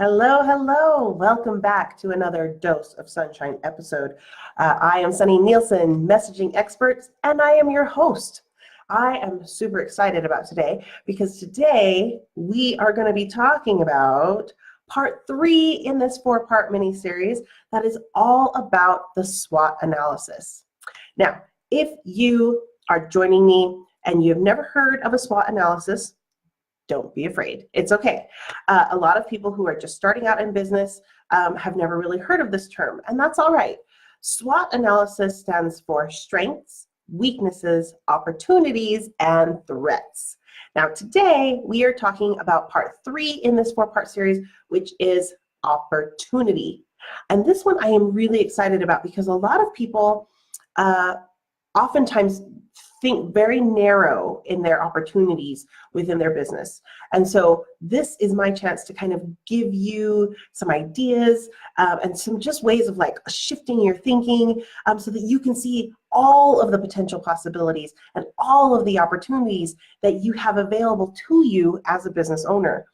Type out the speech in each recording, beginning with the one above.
Hello, hello. Welcome back to another Dose of Sunshine episode. I am Sunny Nielsen, messaging expert, and I am your host. I am super excited about today because today we are going to be talking about part 3 in this 4-part mini-series that is all about the SWOT analysis. Now, if you are joining me and you've never heard of a SWOT analysis, don't be afraid. It's okay. A lot of people who are just starting out in business have never really heard of this term, and that's all right. SWOT analysis stands for strengths, weaknesses, opportunities, and threats. Now, today we are talking about part 3 in this 4-part series, which is opportunity. And this one I am really excited about because a lot of people oftentimes think very narrow in their opportunities within their business. And so this is my chance to kind of give you some ideas and some just ways of like shifting your thinking so that you can see all of the potential possibilities and all of the opportunities that you have available to you as a business owner.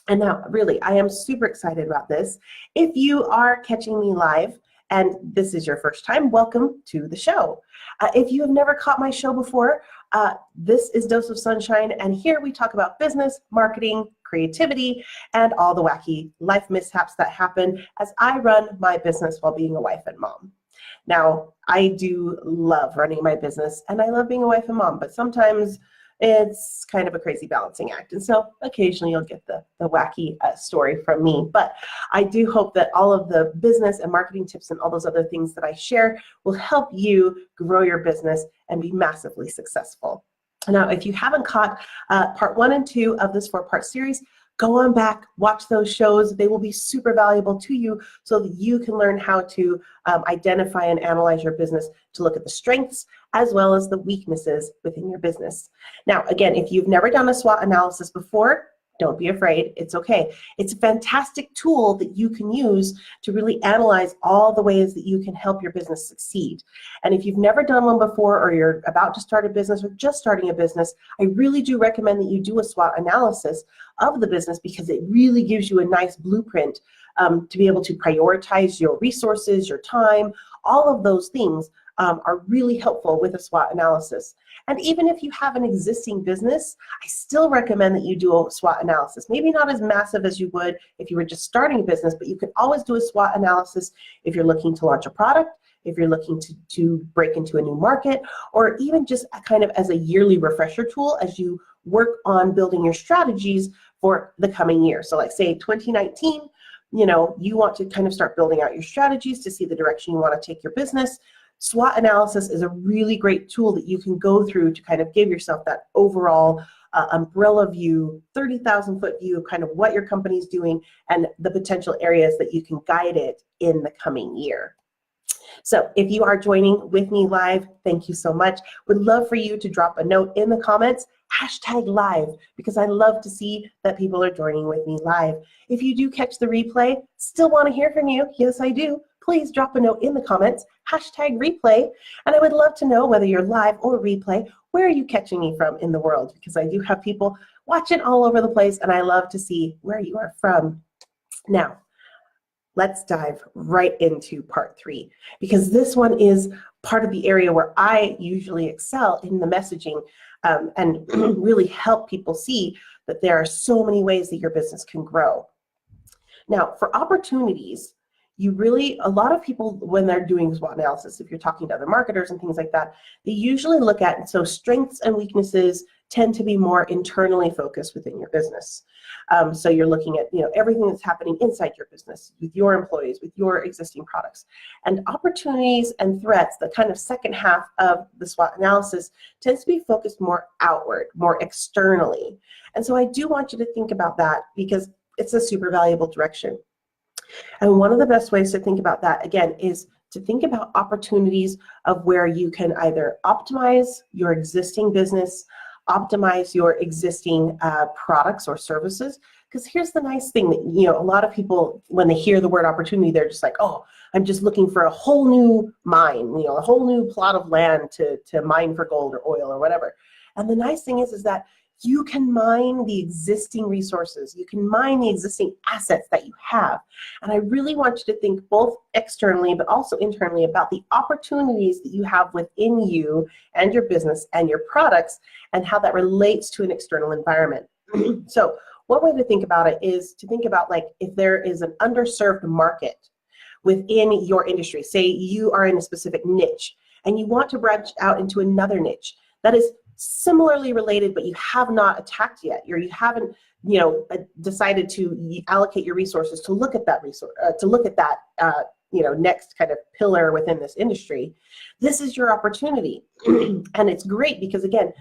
And now, really, I am super excited about this. If you are catching me live, and this is your first time, welcome to the show. If you have never caught my show before, this is Dose of Sunshine, and here we talk about business, marketing, creativity, and all the wacky life mishaps that happen as I run my business while being a wife and mom. Now, I do love running my business, and I love being a wife and mom, but sometimes it's kind of a crazy balancing act. And so occasionally you'll get the wacky story from me. But I do hope that all of the business and marketing tips and all those other things that I share will help you grow your business and be massively successful. Now, if you haven't caught part 1 and 2 of this 4-part series, go on back, watch those shows. They will be super valuable to you so that you can learn how to identify and analyze your business, to look at the strengths as well as the weaknesses within your business. Now, again, if you've never done a SWOT analysis before, don't be afraid. It's okay. It's a fantastic tool that you can use to really analyze all the ways that you can help your business succeed. And if you've never done one before, or you're about to start a business or just starting a business, I really do recommend that you do a SWOT analysis of the business because it really gives you a nice blueprint to be able to prioritize your resources, your time. All of those things are really helpful with a SWOT analysis. And even if you have an existing business, I still recommend that you do a SWOT analysis. Maybe not as massive as you would if you were just starting a business, but you can always do a SWOT analysis if you're looking to launch a product, if you're looking to break into a new market, or even just kind of as a yearly refresher tool as you work on building your strategies for the coming year. So like say 2019, you want to kind of start building out your strategies to see the direction you want to take your business. SWOT analysis is a really great tool that you can go through to kind of give yourself that overall umbrella view, 30,000-foot view of kind of what your company's doing and the potential areas that you can guide it in the coming year. So if you are joining with me live, thank you so much. Would love for you to drop a note in the comments, #live, because I love to see that people are joining with me live. If you do catch the replay, still want to hear from you. Yes, I do. Please drop a note in the comments, #replay, and I would love to know whether you're live or replay, where are you catching me from in the world? Because I do have people watching all over the place, and I love to see where you are from. Now, let's dive right into part 3, because this one is part of the area where I usually excel in the messaging and really help people see that there are so many ways that your business can grow. Now, for opportunities, a lot of people, when they're doing SWOT analysis, if you're talking to other marketers and things like that, they usually look at, so strengths and weaknesses tend to be more internally focused within your business. So you're looking at everything that's happening inside your business, with your employees, with your existing products. And opportunities and threats, the kind of second half of the SWOT analysis, tends to be focused more outward, more externally. And so I do want you to think about that because it's a super valuable direction. And one of the best ways to think about that, again, is to think about opportunities of where you can either optimize your existing business, optimize your existing products or services. Because here's the nice thing that, a lot of people, when they hear the word opportunity, they're just like, oh, I'm just looking for a whole new mine, a whole new plot of land to mine for gold or oil or whatever. And the nice thing is that you can mine the existing resources. You can mine the existing assets that you have. And I really want you to think both externally but also internally about the opportunities that you have within you and your business and your products and how that relates to an external environment. So one way to think about it is to think about, like, if there is an underserved market within your industry. Say you are in a specific niche and you want to branch out into another niche that is similarly related, but you have not attacked yet, or you haven't, decided to allocate your resources to look at that next kind of pillar within this industry. This is your opportunity. And it's great because, again,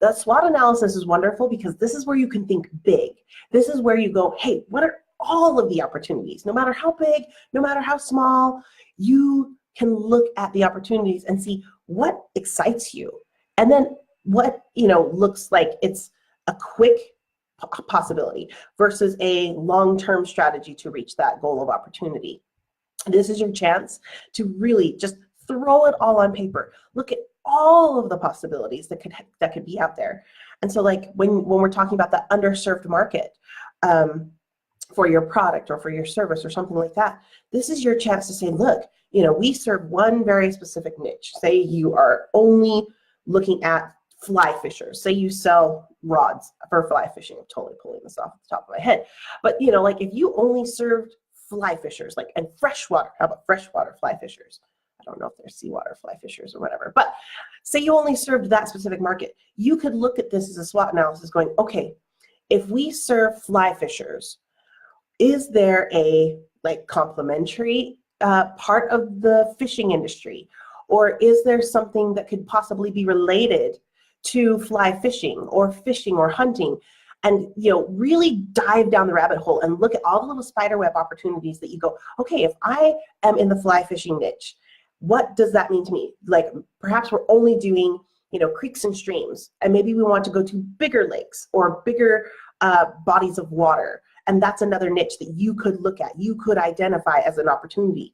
the SWOT analysis is wonderful because this is where you can think big. This is where you go, hey, what are all of the opportunities? No matter how big, no matter how small, you can look at the opportunities and see what excites you. And then what looks like it's a quick possibility versus a long-term strategy to reach that goal of opportunity. This is your chance to really just throw it all on paper. Look at all of the possibilities that could be out there. And so, like, when we're talking about that underserved market for your product or for your service or something like that, this is your chance to say, look, we serve one very specific niche. Say you are only looking at fly fishers. Say you sell rods for fly fishing. I'm totally pulling this off the top of my head. But, like, if you only served fly fishers, like, and freshwater, how about freshwater fly fishers? I don't know if they're seawater fly fishers or whatever, but say you only served that specific market. You could look at this as a SWOT analysis going, okay, if we serve fly fishers, is there a complementary part of the fishing industry? Or is there something that could possibly be related to fly fishing or hunting? And really dive down the rabbit hole and look at all the little spider web opportunities that you go, okay, if I am in the fly fishing niche, what does that mean to me? Like, perhaps we're only doing creeks and streams, and maybe we want to go to bigger lakes or bigger bodies of water. And that's another niche that you could look at, you could identify as an opportunity.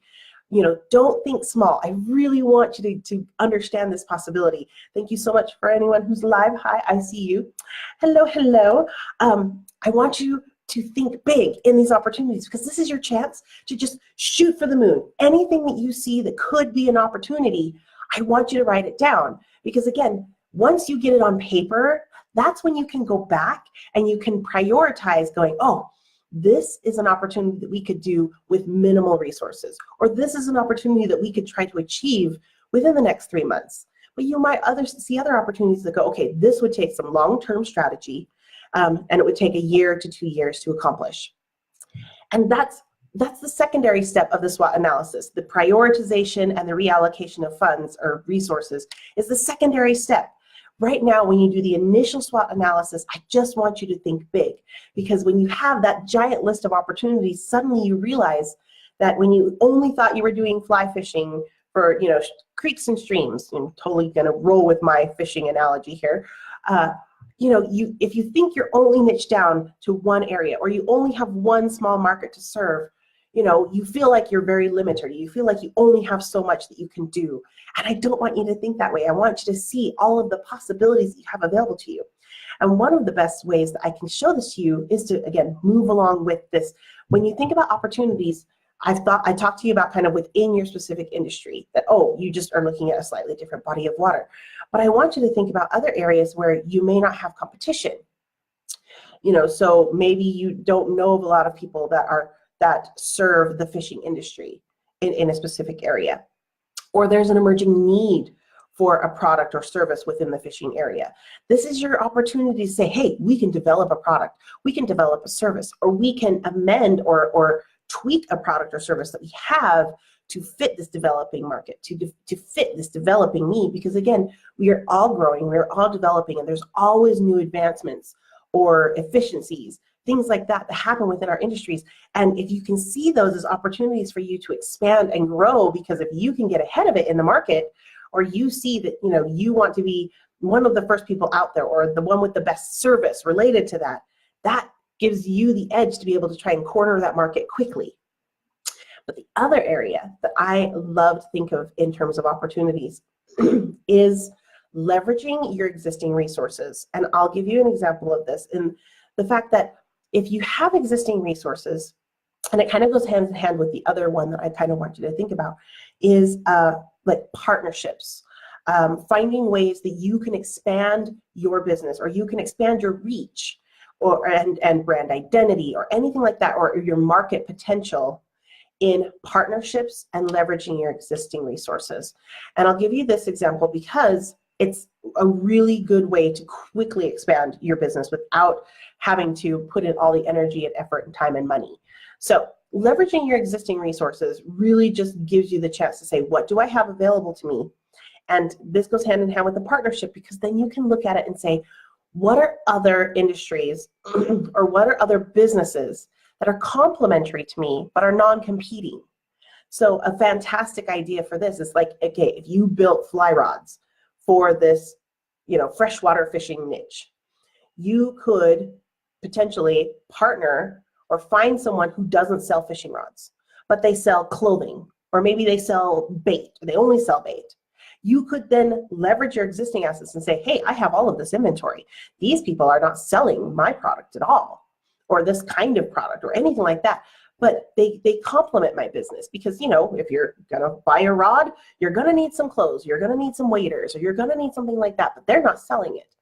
Don't think small. I really want you to understand this possibility. Thank you so much for anyone who's live. Hi, I see you. Hello, hello. I want you to think big in these opportunities because this is your chance to just shoot for the moon. Anything that you see that could be an opportunity, I want you to write it down. Because, again, once you get it on paper, that's when you can go back and you can prioritize going, oh, this is an opportunity that we could do with minimal resources, or this is an opportunity that we could try to achieve within the next 3 months. But you might see other opportunities that go, okay, this would take some long-term strategy, and it would take 1 year to 2 years to accomplish. And that's the secondary step of the SWOT analysis. The prioritization and the reallocation of funds or resources is the secondary step. Right now, when you do the initial SWOT analysis, I just want you to think big, because when you have that giant list of opportunities, suddenly you realize that when you only thought you were doing fly fishing for creeks and streams, I'm totally gonna roll with my fishing analogy here. If you think you're only niched down to one area, or you only have one small market to serve, you feel like you're very limited. You feel like you only have so much that you can do. And I don't want you to think that way. I want you to see all of the possibilities that you have available to you. And one of the best ways that I can show this to you is to, again, move along with this. When you think about opportunities, I talked to you about kind of within your specific industry that, oh, you just are looking at a slightly different body of water. But I want you to think about other areas where you may not have competition. So maybe you don't know of a lot of people that serve the fishing industry in a specific area. Or there's an emerging need for a product or service within the fishing area. This is your opportunity to say, hey, we can develop a product, we can develop a service, or we can amend or tweak a product or service that we have to fit this developing market, to fit this developing need. Because, again, we are all growing, we're all developing, and there's always new advancements or efficiencies, things like that happen within our industries. And if you can see those as opportunities for you to expand and grow, because if you can get ahead of it in the market, or you see that you want to be one of the first people out there, or the one with the best service related to that, that gives you the edge to be able to try and corner that market quickly. But the other area that I love to think of in terms of opportunities is leveraging your existing resources. And I'll give you an example of this in the fact that if you have existing resources, and it kind of goes hand in hand with the other one that I kind of want you to think about, is like partnerships. Finding ways that you can expand your business, or you can expand your reach, or and brand identity, or anything like that, or your market potential in partnerships and leveraging your existing resources. And I'll give you this example because it's a really good way to quickly expand your business without having to put in all the energy and effort and time and money. So leveraging your existing resources really just gives you the chance to say, what do I have available to me? And this goes hand in hand with the partnership, because then you can look at it and say, what are other industries or what are other businesses that are complementary to me but are non-competing? So a fantastic idea for this is like, okay, if you built fly rods for this, freshwater fishing niche, you could potentially partner or find someone who doesn't sell fishing rods, but they sell clothing, or maybe they sell bait, or they only sell bait. You could then leverage your existing assets and say, hey, I have all of this inventory. These people are not selling my product at all, or this kind of product, or anything like that. But they complement my business, because, if you're going to buy a rod, you're going to need some clothes, you're going to need some waders, or you're going to need something like that, but they're not selling it.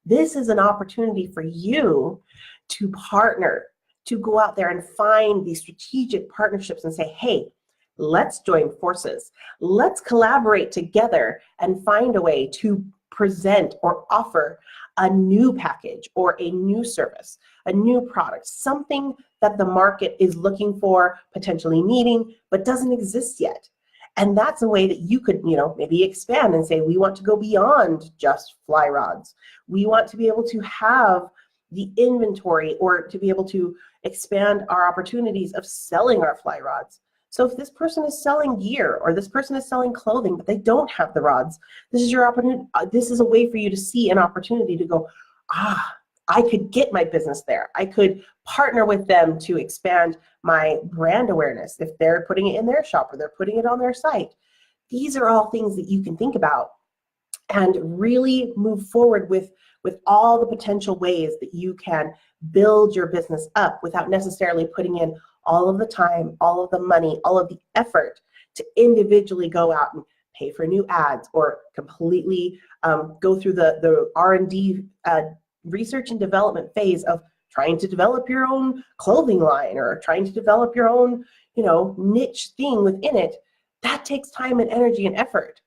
This is an opportunity for you to partner, to go out there and find these strategic partnerships and say, hey, let's join forces. Let's collaborate together and find a way to present or offer a new package or a new service, a new product, something that the market is looking for, potentially needing, but doesn't exist yet. And that's a way that you could, maybe expand and say, we want to go beyond just fly rods. We want to be able to have the inventory, or to be able to expand our opportunities of selling our fly rods. So if this person is selling gear, or this person is selling clothing, but they don't have the rods, this is your opportunity. This is a way for you to see an opportunity to go, I could get my business there. I could partner with them to expand my brand awareness if they're putting it in their shop or they're putting it on their site. These are all things that you can think about and really move forward with all the potential ways that you can build your business up without necessarily putting in all of the time, all of the money, all of the effort to individually go out and pay for new ads, or completely go through the R&D research and development phase of trying to develop your own clothing line, or trying to develop your own, niche thing within it. That takes time and energy and effort.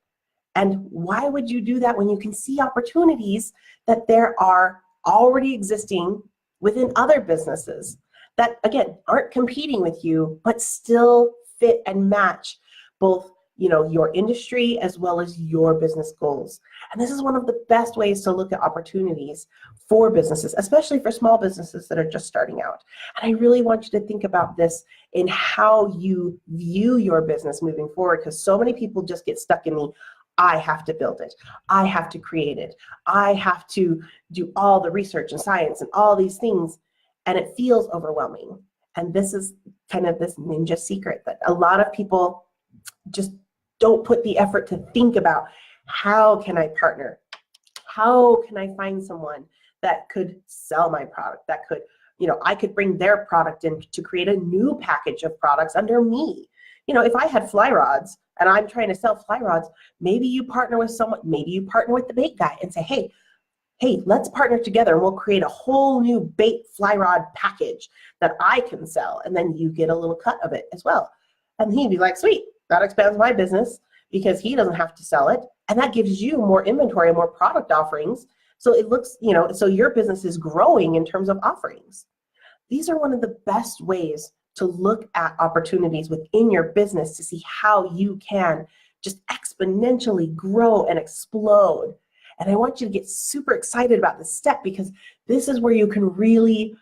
And why would you do that when you can see opportunities that there are already existing within other businesses that, again, aren't competing with you, but still fit and match both, your industry as well as your business goals? And this is one of the best ways to look at opportunities for businesses, especially for small businesses that are just starting out. And I really want you to think about this in how you view your business moving forward, because so many people just get stuck in the, I have to build it, I have to create it, I have to do all the research and science and all these things, and it feels overwhelming. And this is kind of this ninja secret that a lot of people just don't put the effort to think about, how can I partner? How can I find someone that could sell my product, that could, I could bring their product in to create a new package of products under me. If I had fly rods and I'm trying to sell fly rods, maybe you partner with someone, maybe you partner with the bait guy and say, hey, let's partner together and we'll create a whole new bait fly rod package that I can sell. And then you get a little cut of it as well. And he'd be like, sweet, that expands my business because he doesn't have to sell it. And that gives you more inventory and more product offerings. So it looks, so your business is growing in terms of offerings. These are one of the best ways to look at opportunities within your business to see how you can just exponentially grow and explode. And I want you to get super excited about this step, because this is where you can really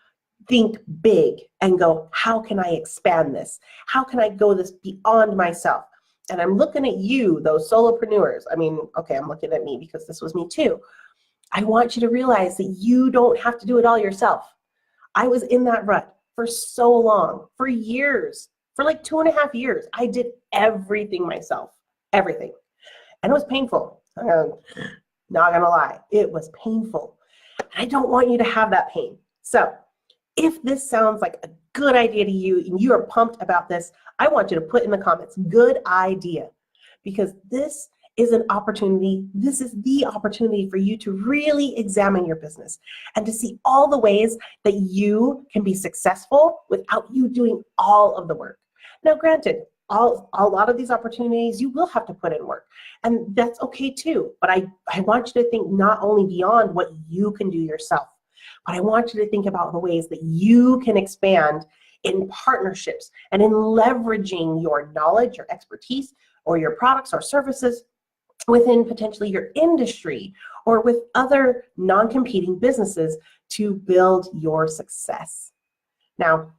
think big and go, how can I expand this? How can I go this beyond myself? And I'm looking at you, those solopreneurs. I mean, okay, I'm looking at me because this was me too. I want you to realize that you don't have to do it all yourself. I was in that rut for so long, for years, for like 2.5 years. I did everything myself, everything. And it was painful. Not gonna lie, it was painful. I don't want you to have that pain. So if this sounds like a good idea to you and you are pumped about this, I want you to put in the comments, good idea, because this is an opportunity. This is the opportunity for you to really examine your business and to see all the ways that you can be successful without you doing all of the work. Now, granted, a lot of these opportunities, you will have to put in work, and that's okay too. But I want you to think not only beyond what you can do yourself, but I want you to think about the ways that you can expand in partnerships and in leveraging your knowledge, your expertise, or your products or services within potentially your industry or with other non-competing businesses to build your success. Now,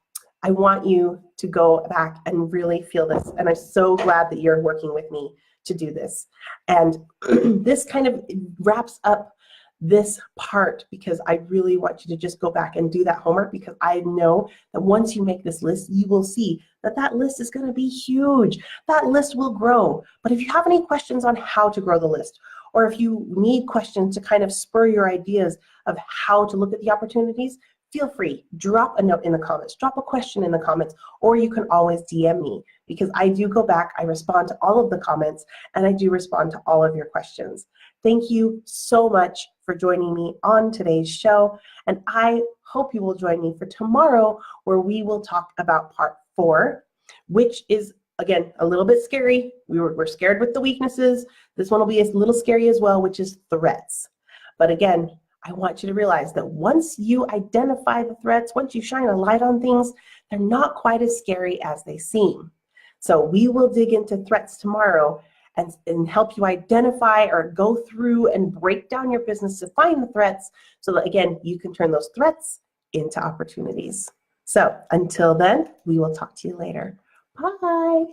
I want you to go back and really feel this, and I'm so glad that you're working with me to do this. And this kind of wraps up this part, because I really want you to just go back and do that homework, because I know that once you make this list, you will see that that list is going to be huge. That list will grow. But if you have any questions on how to grow the list, or if you need questions to kind of spur your ideas of how to look at the opportunities, feel free, drop a note in the comments, drop a question in the comments, or you can always DM me, because I do go back, I respond to all of the comments, and I do respond to all of your questions. Thank you so much for joining me on today's show, and I hope you will join me for tomorrow, where we will talk about part 4, which is, again, a little bit scary. We're scared with the weaknesses. This one will be a little scary as well, which is threats. But again, I want you to realize that once you identify the threats, once you shine a light on things, they're not quite as scary as they seem. So we will dig into threats tomorrow and help you identify or go through and break down your business to find the threats, so that, again, you can turn those threats into opportunities. So until then, we will talk to you later. Bye.